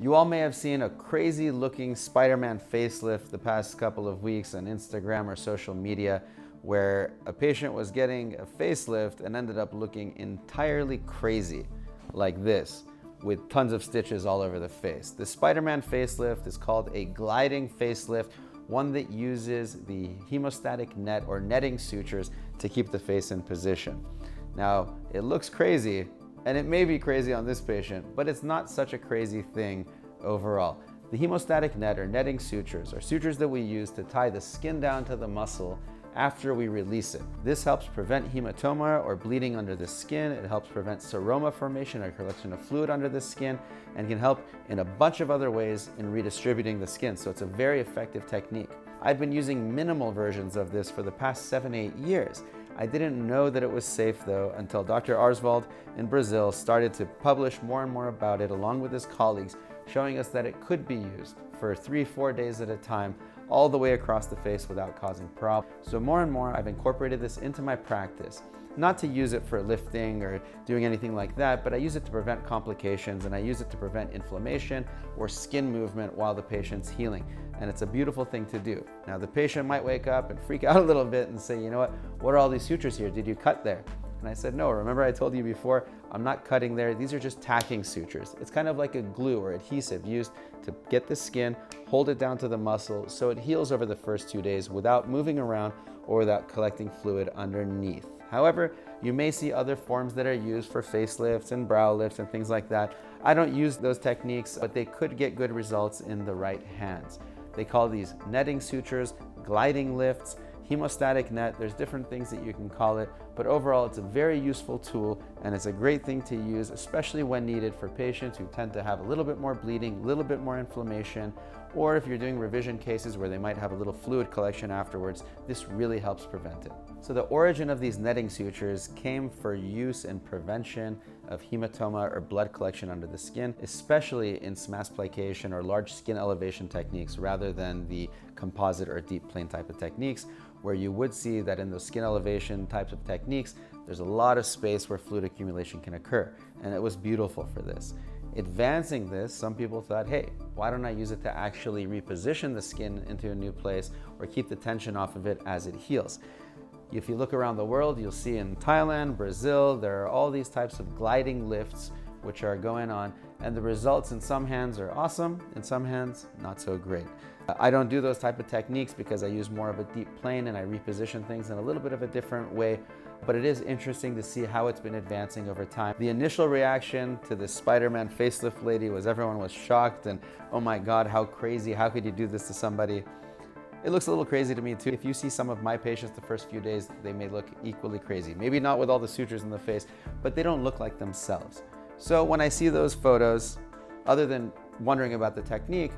You all may have seen a crazy looking Spider-Man facelift the past couple of weeks on Instagram or social media, where a patient was getting a facelift and ended up looking entirely crazy, like this, with tons of stitches all over the face. The Spider-Man facelift is called a gliding facelift, one that uses the hemostatic net or netting sutures to keep the face in position. Now, it looks crazy, and it may be crazy on this patient, but it's not such a crazy thing overall. The hemostatic net or netting sutures are sutures that we use to tie the skin down to the muscle after we release it. This helps prevent hematoma or bleeding under the skin. It helps prevent seroma formation or collection of fluid under the skin, and can help in a bunch of other ways in redistributing the skin. So it's a very effective technique. I've been using minimal versions of this for the past 7-8 years. I didn't know that it was safe though until Dr. Arsvald in Brazil started to publish more and more about it along with his colleagues, showing us that it could be used for 3-4 days at a time all the way across the face without causing problems. So more and more I've incorporated this into my practice, not to use it for lifting or doing anything like that, but I use it to prevent complications, and I use it to prevent inflammation or skin movement while the patient's healing. And it's a beautiful thing to do. Now the patient might wake up and freak out a little bit and say, you know what are all these sutures here? Did you cut there? And I said, no, remember I told you before, I'm not cutting there. These are just tacking sutures. It's kind of like a glue or adhesive used to get the skin, hold it down to the muscle so it heals over the first 2 days without moving around or without collecting fluid underneath. However, you may see other forms that are used for facelifts and brow lifts and things like that. I don't use those techniques, but they could get good results in the right hands. They call these netting sutures, gliding lifts, hemostatic net. There's different things that you can call it, but overall it's a very useful tool, and it's a great thing to use, especially when needed for patients who tend to have a little bit more bleeding, a little bit more inflammation, or if you're doing revision cases where they might have a little fluid collection afterwards. This really helps prevent it. So the origin of these netting sutures came for use in prevention of hematoma or blood collection under the skin, especially in SMAS plication or large skin elevation techniques rather than the composite or deep plane type of techniques, where you would see that in those skin elevation types of techniques, there's a lot of space where fluid accumulation can occur. And it was beautiful for this. Advancing this, some people thought, hey, why don't I use it to actually reposition the skin into a new place or keep the tension off of it as it heals? If you look around the world, you'll see in Thailand, Brazil, there are all these types of gliding lifts which are going on, and the results in some hands are awesome, in some hands, not so great. I don't do those type of techniques because I use more of a deep plane and I reposition things in a little bit of a different way, but it is interesting to see how it's been advancing over time. The initial reaction to this Spider-Man facelift lady was everyone was shocked and, oh my God, how crazy, how could you do this to somebody? It looks a little crazy to me too. If you see some of my patients the first few days, they may look equally crazy. Maybe not with all the sutures in the face, but they don't look like themselves. So when I see those photos, other than wondering about the technique,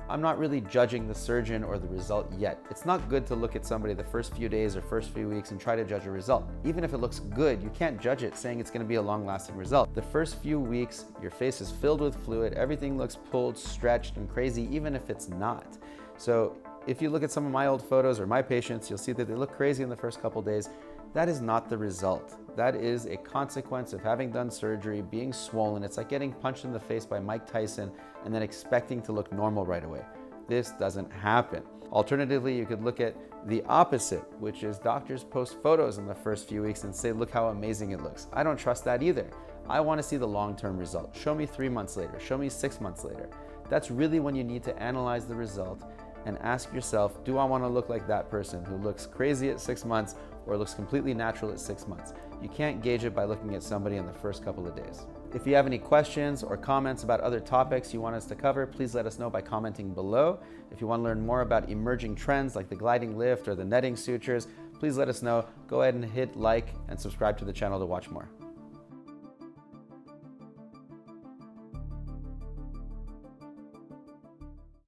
I'm not really judging the surgeon or the result yet. It's not good to look at somebody the first few days or first few weeks and try to judge a result. Even if it looks good, you can't judge it saying it's going to be a long-lasting result. The first few weeks, your face is filled with fluid, everything looks pulled, stretched, and crazy, even if it's not. So if you look at some of my old photos or my patients, you'll see that they look crazy in the first couple days. That is not the result. That is a consequence of having done surgery, being swollen. It's like getting punched in the face by Mike Tyson and then expecting to look normal right away. This doesn't happen. Alternatively, you could look at the opposite, which is doctors post photos in the first few weeks and say, look how amazing it looks. I don't trust that either. I want to see the long-term result. Show me 3 months later, show me 6 months later. That's really when you need to analyze the result and ask yourself, do I want to look like that person who looks crazy at 6 months or looks completely natural at 6 months? You can't gauge it by looking at somebody in the first couple of days. If you have any questions or comments about other topics you want us to cover, please let us know by commenting below. If you want to learn more about emerging trends like the gliding lift or the netting sutures, please let us know. Go ahead and hit like and subscribe to the channel to watch more.